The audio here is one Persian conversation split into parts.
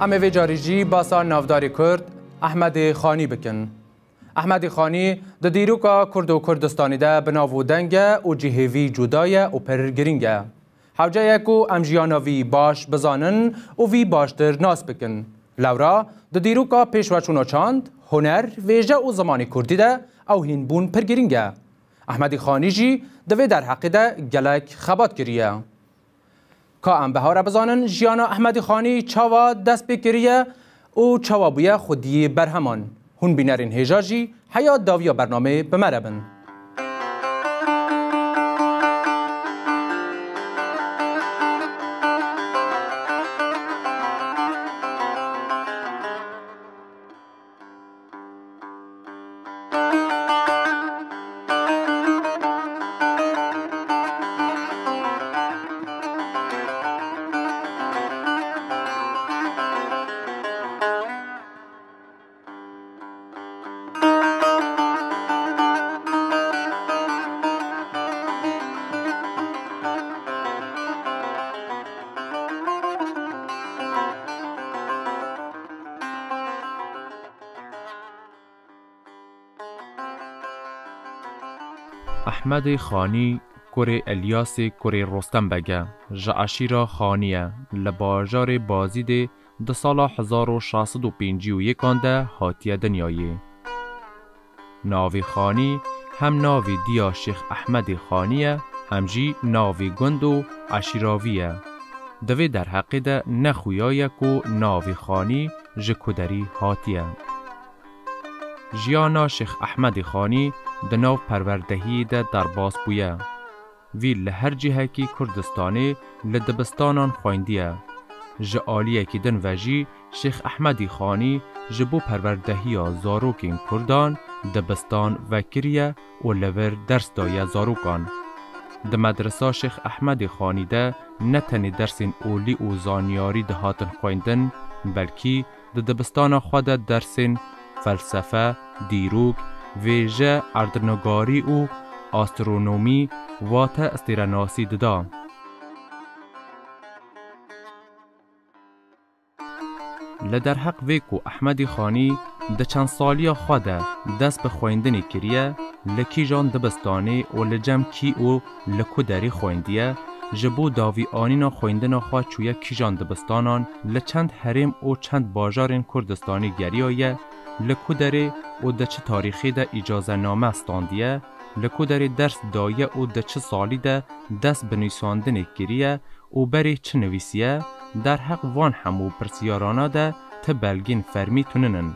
اما وی جاریجی باسا نافداری کرد احمد خانی بکن. احمد خانی د دیروکا کرد و کردستانی ده بناو دنگه و جهوی جدایه و پرگرینگه. حوجه یکو امجیانوی باش بزانن و وی باشتر ناس بکن. لورا د دیروکا پیشوچونو چاند، هنر، ویژه و زمانی کردی ده او هینبون پرگرینگه. احمد خانی جی دوی در حق ده گلک خبات کریه. که ام بهاره بزانن جیانا احمد خانی چاوا دست بکریه و چاوا بویه خودی برهمان. هون بینرین هجاجی حیات داویا برنامه بمربن. احمد خانی کره الیاس کره رستم بگه جعشیرا خانیه لباجار بازیده ده سال 1651 ده هاتیه دنیایی. ناوی خانی هم ناوی دیا شیخ احمد خانیه هم جی ناوی گند و عشیراویه. دوی در حقی ده نخویایه که ناوی خانی جکودری هاتیه. جیانا شیخ احمد خانی دناو پروردهی ده در باز بویه. وی لهر جهه کی کردستانی لدبستانان خواندیه. جعالیه کی دن وجی شیخ احمد خانی جبو پروردهی زاروکین کردان دبستان وکریه و لور درس دایه زاروکان. ده مدرسه شیخ احمد خانی ده نتنی درسین اولی و زانیاری ده هاتن خواندن بلکی ده دبستان خود درسین فلسفه، دیروک، ویژه اردنگاری و آسترونومی و تا استراناسی ددا. لدر حق ویکو احمد خانی ده چند سالی خود دست به خواندنی کریه لکی جان دبستانی و لجم کی و لکو دری خواندیه جبو داوی آنینا خواندن خواه چویه کی جان دبستانان لچند حرم و چند باجارین کردستانی گریایه لکو دری و ده چه تاریخی ده اجازه نامه استاندیه لکو دری درس دایه و ده چه سالی ده دست به نویساندن کریه و بری چه نویسیه در حق وان همو پرسیارانا ده ته بلگین فرمی توننن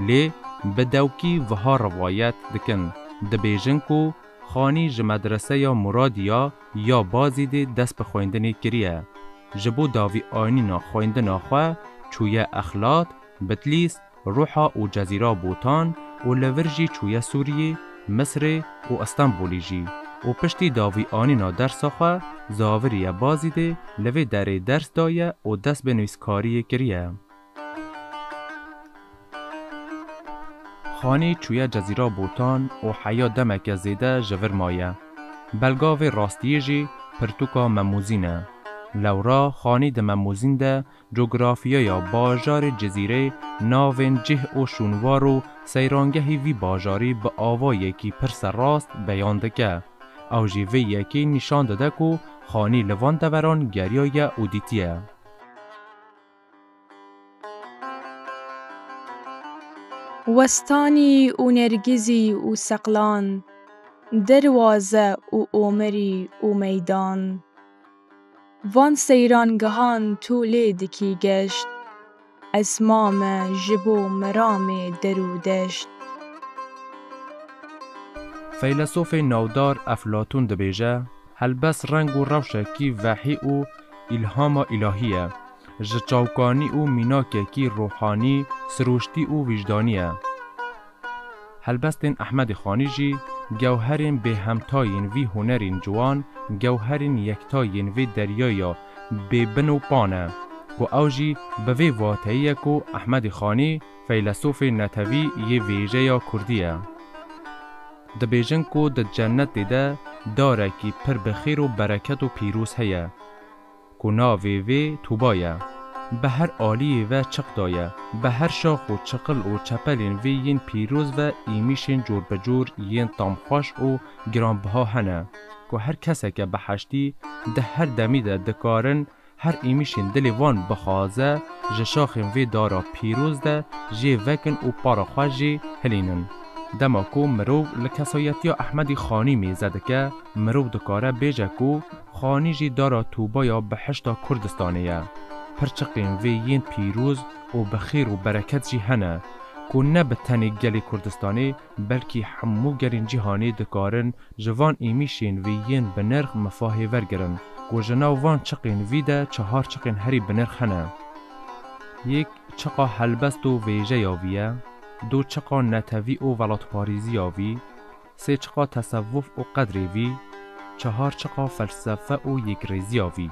لی بدوکی وها روایت دکن ده بیجن کو خانی جمدرسه یا مرادیا یا بازی ده دست به خواندن کریه جبو داوی آینینا خواندن خواه چویه اخلاط بتلیس روحا و جزیره بوتان و لورجی چویه سوریه مصر و استانبولی جی و پشتی داوی آنینا درس خواه زاوریه بازی ده لوی دره درس دایه و دست به نویسکاری کریه. خانی چویه جزیره بوتان و حیا دمک زیده جور مایه. بلگاوی راستیه جی پرتوکا مموزینه. لورا خانی ده مموزین ده جغرافیا یا باجار جزیره ناوین جه و شونوار و سیرانگهی وی باجاری به آوا یکی پرس راست بیان دکه. او جیوی یکی نشان داده که خانی لوان دوران گریای اودیتیه. وستانی و نرگزی و سقلان دروازه و عمری و میدان وان سیرانگهان طول دکی گشت اسمام جبو مرام درودشت. فیلسوف نودار افلاطون دبیجه هلبس رنگ و روشکی وحی و الهام الهیه جچاوکانی و میناکی روحانی سروشتی و وجدانیه. هلبستین احمد خانی جی گوهرین به همتاین وی هنرین جوان گوهرین یکتاین وی دریایا به بنو پانه و اوجی به وی واتهیه که احمد خانی فیلسوف نتوی یه ویژه یا کردیه. ده بیجن که ده جنت دیده داره که پر بخیر و برکت و پیروز هیه که ناوی وی توبایه به هر آلی و چق دایه به هر شاخ و چقل و چپلین وی ین پیروز و ایمیشین جور بجور ین تامخوش و گرانبها هنه که هر کسی که بحشتی ده هر دمی ده دکارن هر ایمیشین دلی وان بخوازه جشاخین وی دارا پیروز ده جی وکن و پاراخواه جی هلینن. دما کو مرو لکسایتی احمدی خانی میزده که مرو دکاره بیجه کو خانی جی دارا توبا یا بحشتا کردستانیه. پرچقین وی ین پیروز و بخیر و برکت جی هنه کو نه به تنی گلی کردستانی بلکی همو گرین جهانی دکارن جوان ایمیشین وی ین بنرخ مفاهی ورگرن کو جناو وان چقین وی ده 4 چقین هری بنرخ هنه. یک چقا حلبست و ویجه یاویه، 2 چقا نتوی و ولات پاریزی یاوی، 3 چقا تصوف و قدری وی، 4 چقا فلسفه و یک ریزی یاوی.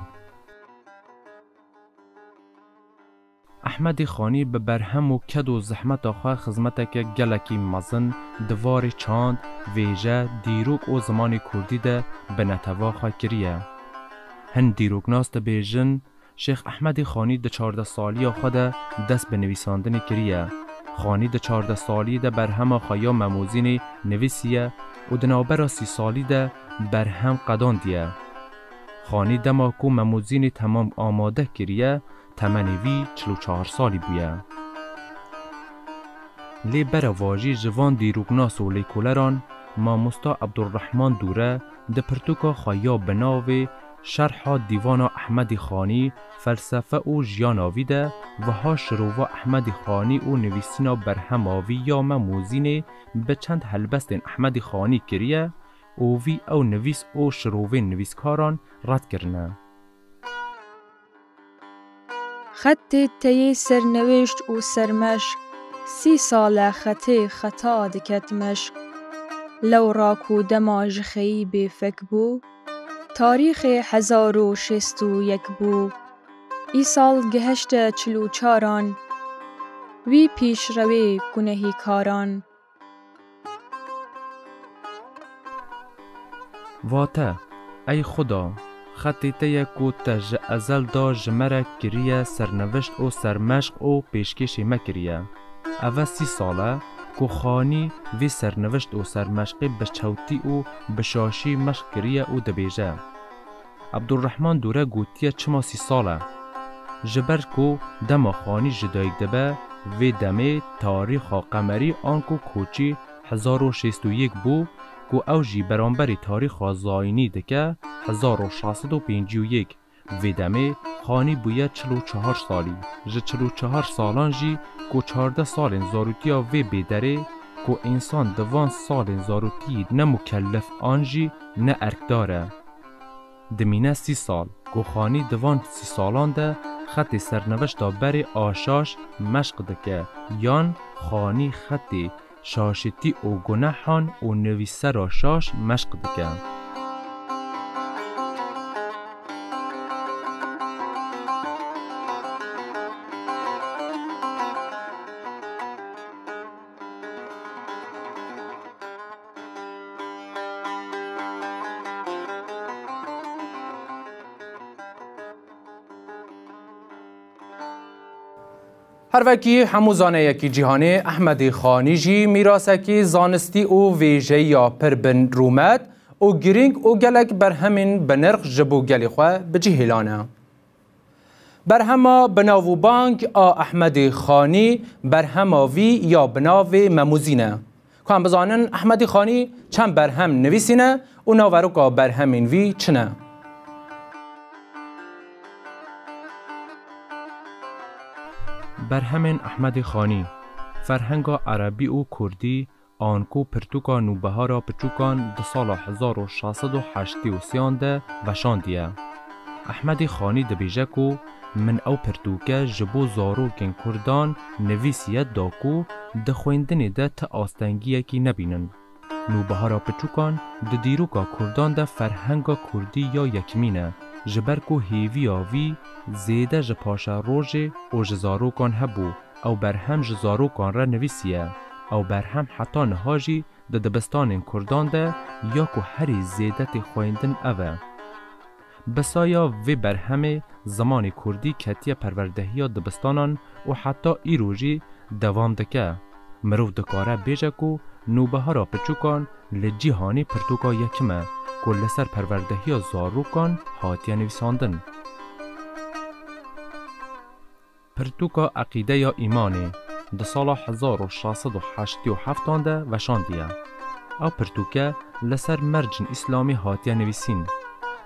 احمد خانی به برهم و کد و زحمت آخوا خدمت که گلکی مزن دوار چاند ویژه دیروک و زمان کردی ده به نتوا خواه کریه. هن دیروک ناست بیجن شیخ احمد خانی ده 14 سالی خود دست به نویساندن کریه. خانی ده 14 سالی ده برهم خوایا مموزین نویسیه و دنابرا 30 سالی ده برهم قداندیه. خانی دما کو مموزین تمام آماده کریه تمنوی 44 سالی بویه. لی برا واجی جوان دیروگناس و لیکولران ماموستا عبدالرحمن دوره ده پرتوکا خوایا بناوی شرح دیوان احمد خانی فلسفه و جیاناوی ده و ها شروع احمد خانی و نویسینا برهماوی یا مموزین به چند حلبست احمد خانی کریه او وی او نویس او شروع نویسکاران رد کرنه. خط تی سرنوشت و سرمشق 30 ساله خطا دکت مشق لو راکو دماج خیی بفک بو تاریخ 1061 بو ای سال گهشت 44 وی پیش روی گنهی کاران واته ای خدا خطی تیه کو تج ازل دا جمره کریه سرنوشت و سرمشق و پیشکشی مکریه. اوه 30 ساله کو خانی وی سرنوشت و سرمشقی بچوتی و بشاشی مشق کریه و دبیجه. عبدالرحمن دوره گوتیه چما 30 ساله. جبر کو دما خانی جدایک دبه وی دمه تاریخ قمری آنکو کوچی 1061 بو کو او جی برانبری تاریخ زاینی دکه 1651 ویدمه خانی بویه 44 سالی. جه 44 سالان جی کو 14 سالین زاروتیا وی بیدره کو انسان دوان سالین زاروتی نه مکلف آنجی نه ارک داره. دمینه 30 سال کو خانی دوان 30 سالان ده خط سرنوشت بری آشاش مشق دکه یان خانی خطی شاشتی او گناهان او نویسه را شاش مشق دکه. هر وکی همو زانه یکی جهانی احمد خانی جی میراسه کی زانستی او ویژه یا پر بن رومد او گرینگ او گلک بر همین بنرخ جبو گلی خواه بجی هلانه. بر هما بناو بانک احمد خانی بر هما وی یا بناو مموزینه. که هم بزانن احمد خانی چند بر هم نویسینه و ناوروکا بر همین وی چنه. برهمن احمد خانی فرهنگا عربی و کردی آنکو پرتوکا نوبه را پچوکان ده سال 1683 ده وشاندیه. احمد خانی ده بیجه کو من او پرتوکه جبو زاروکن کردان نویسیه داکو ده خویندن ده تا آستنگیه کی نبینن. نوبه را پچوکان ده دیروکا کردان ده فرهنگا کردی یا یکمینه. جبرکو هیوی آوی زیده جپاشا روژه او جزاروکان هبو او برهم جزاروکان را نویسیه او برهم حتی نهاجی ده دبستان کردان ده یا که هری زیدت خویندن اوه. بسایا وی برهمه زمان کردی کتیه پروردهی دبستانان و حتی ایروژی دوام دکه. مرو دکاره بیجه کو نوبه را پچوکان لجیهانی پرتوکا یکمه که لسر پروردهی زاروکان هاتیه نویساندن. پرتوکا عقیده یا ایمانی ده سال 1687 ده وشاندیه. او پرتوکه لسر مرجن اسلامی هاتیه نویسین.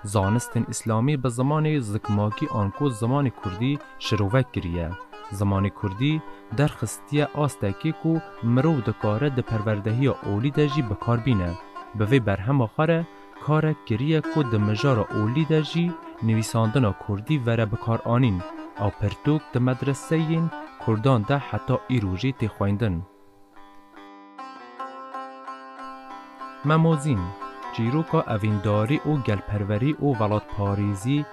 زانستن اسلامی به زمان زکماکی آنکو زمان کردی شروع کریه. زمان کردی در خستیه آستکی کو مرو دکاره ده پروردهی اولی ده جی بکار بینه. به وی برهم آخره کاره کریه کو ده مجار اولی ده جی نویساندن کردی وره بکار آنین. او پرتوک ده مدرسه این کردان ده حتی ایروژی تی خویندن. مموزین جیروکا اوینداری او گلپروری او ولاد پاریزی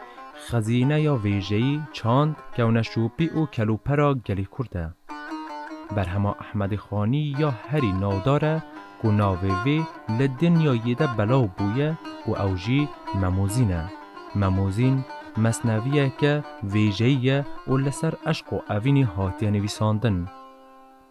خزینه یا ویژه‌ای چاند کونشوپی او کلوپرا گلی کرده. برهما احمد خانی یا هری ناداره که ناوی لدنیا یده بلاو بویه و اوجی مموزینه. مموزین مصنویه که ویژه‌ایه و لسر عشق و اوینی هاتیه نویساندن.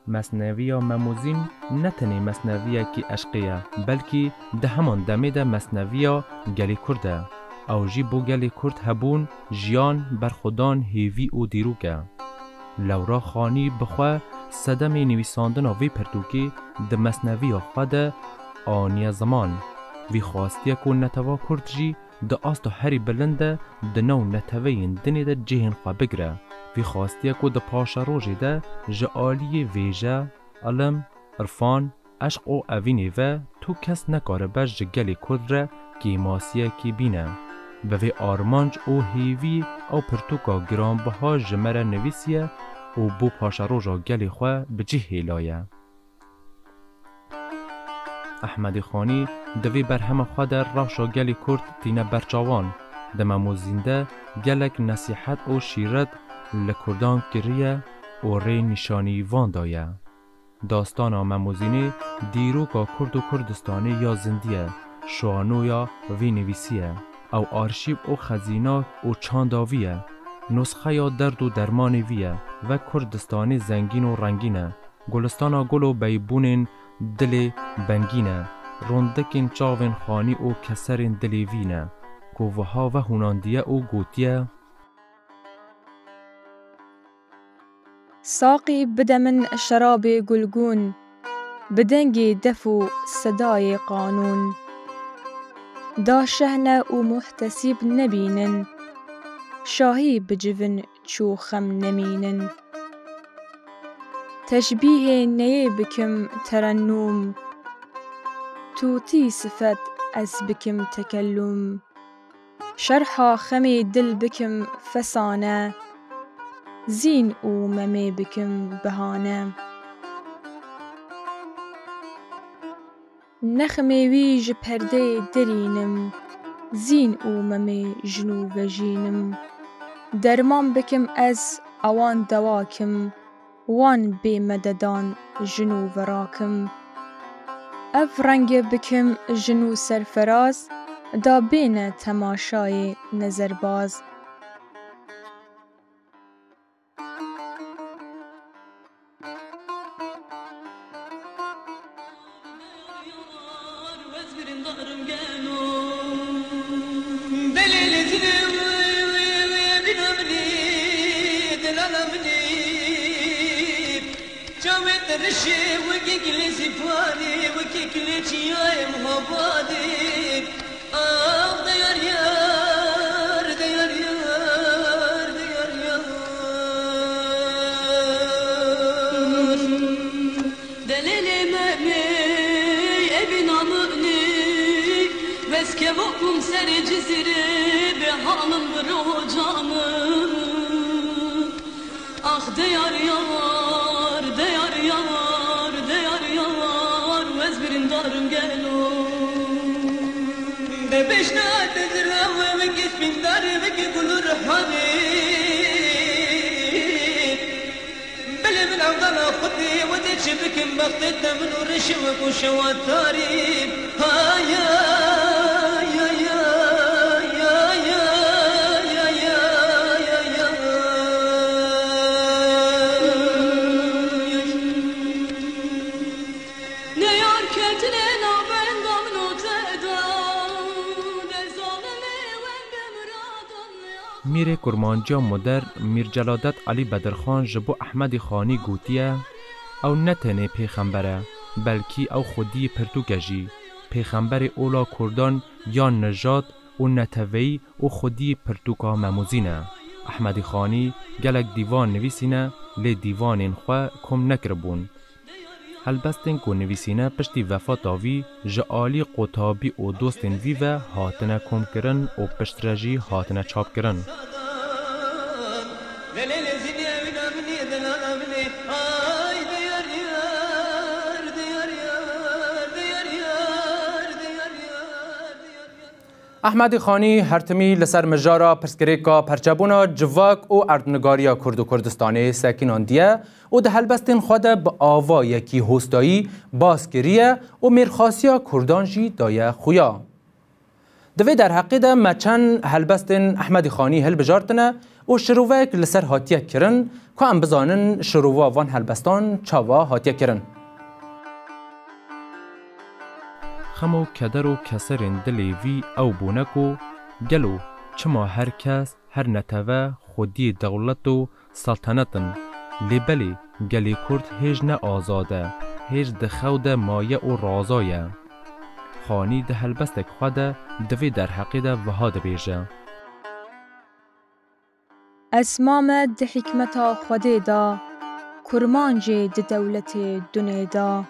مصنوی مموزین نتنی مصنویه کی عشقیه بلکی ده همان دمه ده مصنویه گلی کرده. او جی بو گلی کرد هبون جیان برخودان هیوی و دیروکه. لورا خانی بخواه صدم نویساندن وی پرتوکی ده مصنویه خود آنی زمان. وی خواستیه که نتوا کرد جی ده آستو هری بلنده ده نو نتوین دنی ده جهن خواه بگره. وی خواستیه که ده پاشا روژی ده جعالی ویجه، علم، عرفان، عشق و اوینی و تو کس نکاره بش جگلی کد را که ماسیه کی بینه. به وی آرمانج او هیوی او پرتوکا گرانبها جمره نویسیه او بو پاشا روژا گلی خواه بجی هیلایه. احمد خانی دوی برهم خواه در راشا گلی کرد تینه برچاوان ده مموزینده گلک نصیحت او شیرت لکردان کریه او ری نشانی وان دایه. داستان مموزینی دیروکا کرد و کردستانی یا زندیه شوانو یا وی نویسیه او آرشیو او خزینا او چانداویه. نسخه یا درد و درمانی ویه و کردستانی زنگین و رنگینه. گلستانا گل و بیبونین دل بنگینه. روندکین چاوین خانی او کسرین دلی وینه. کووها و هوناندیه او گوتیه ساقی بده من شراب گلگون بدنگ دف و صدای قانون دا شهنه و محتسب نبینن شاهی بجون چو خم نمینن تشبیه نیه بکم ترنم توتی صفت از بکم تکلم شرحا خمی دل بکم فسانه زین او ممی بکم بهانه نخمی ویج پرده درینم زین او ممی جنو و جینم درمان بکم از اوان دواکم وان بی مددان جنو و راکم اف رنگ بکم جنو سرفراز دا بین تماشای نظرباز شواتاري هايا يا يا يا يا میر کرمانجیا مدر میر جلادت علی بدرخان جبو احمد خانی گوتیه او نتنه پیغمبره بلکی او خودی پرتوکجی پیغمبر اولا کردان یا نجات و نتوی و خودی پرتوکا مموزینه. احمد خانی گلک دیوان نویسینه لی دیوان خواه کم نکربون. هلبستن کو نویسینه پشتی وفات آوی جعالی قطابی و دوستن ویوه هاتنه کم کرن و پشت رجی هاتنه چاپ کرن. احمد خانی هرتمی لسر مجارا پرسکریکا پرچبونا جواک و اردنگاریا کرد و کردستانی ساکنان دیه و ده هلبستین خود به آوا یکی هستایی باسکریه و میرخاسیا کردانجی دایه خویا. دوی در حقیقه مچن هلبستین احمد خانی هل بجارتنه و شروعک لسر هاتیه کرن که ام بزانن شروع وان هلبستان چاوا هاتیه کرن. خمو کدر و کسرین دلیوی او بونکو گلو چما هر کس هر نتوه خودی دولت و سلطنتن لیبلی گلی کرد هیج نه آزاده هیج دخود مایه و رازایه. خانی ده هلبستک خواده دوی در حقیده وهاد بیجه. اسمام ده حکمتا خوده دا کرمانجی ده دولت دنیا دا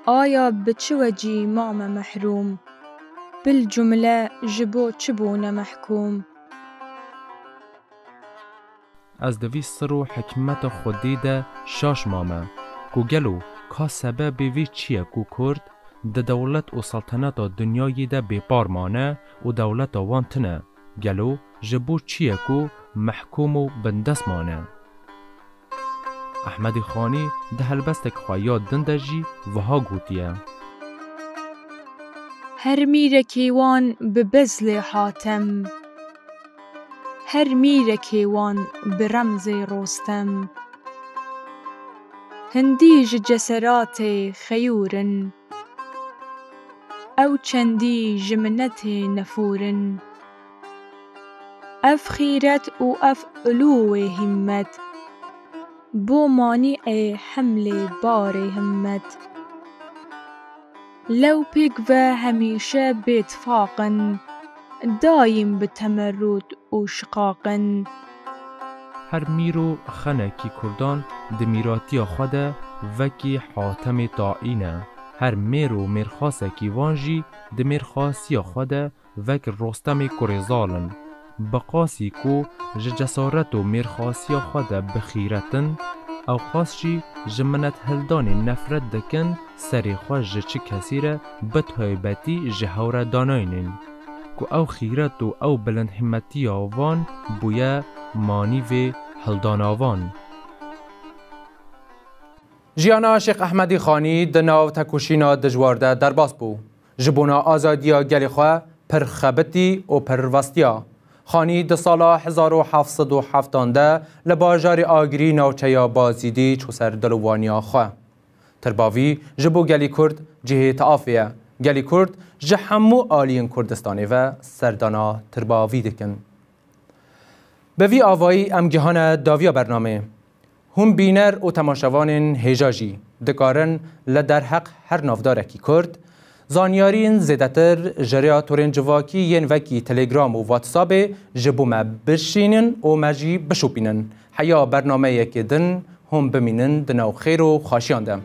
آیا بچه وجی مام محروم بالجمله جبو چبون محکوم. از دوی سر و حکمت خودی ده شاش مامه کو گلو که سبب وی چیه کو کرد ده دولت و سلطنت دنیای ده بیپار مانه و دولت وانتنه گلو جبو چیه کو محکوم و بندس مانه. احمد خانی ده هلبستک خواهیات دندجی وها گوتیه. هر میر کیوان به بزل حاتم هر میر کیوان به رمز رستم هندیج جسرات خیورن او چندی جمنت نفورن اف خیرت و اف علو همت بو مانع حمل بار همت لو پیک و همیشه باتفاقن دایم به تمرد و شقاقن. هر میرو خنکی کردان دمیراتی خود وکی حاتم طائینه. هر میرو میرخاسکی وانجی دمیرخاسی خود وک رستم کرزالن. بقاسی کو جسارت و میرخاسی خود بخیرتن او خاصی جمنت هلدان نفرت دکن سری خواه چه کسی را بطایبتی جهور داناینن که او خیرت و او بلند همتی آوان بویا مانی و هلدان آوان. جیانا شیخ احمدی خانی دناو تکوشینا دجوارده در باس بو جبونا آزادیا گلی خواه پر خبتی و پر وستیا. خانی ده سالا 1717 لباجار آگری نوچه بازیدی چو سر دلوانیا خواه. ترباوی جبو گلی کرد جهه تعافیه. گلی کرد جه همو آلین کردستانی و سردانا ترباوی دکن. به وی آوایی امگهان داویا برنامه. هم بینر و تماشاوان هیجاجی دکارن لدر حق هر نافدارکی کرد زانیارین زیدتر جریا تورین جواکی ین وکی تلگرام و واتساب جبو ما بشینن و مجی بشوپینن حیا برنامه یکی دن هم بمینن دنو خیر و خاشیاندم.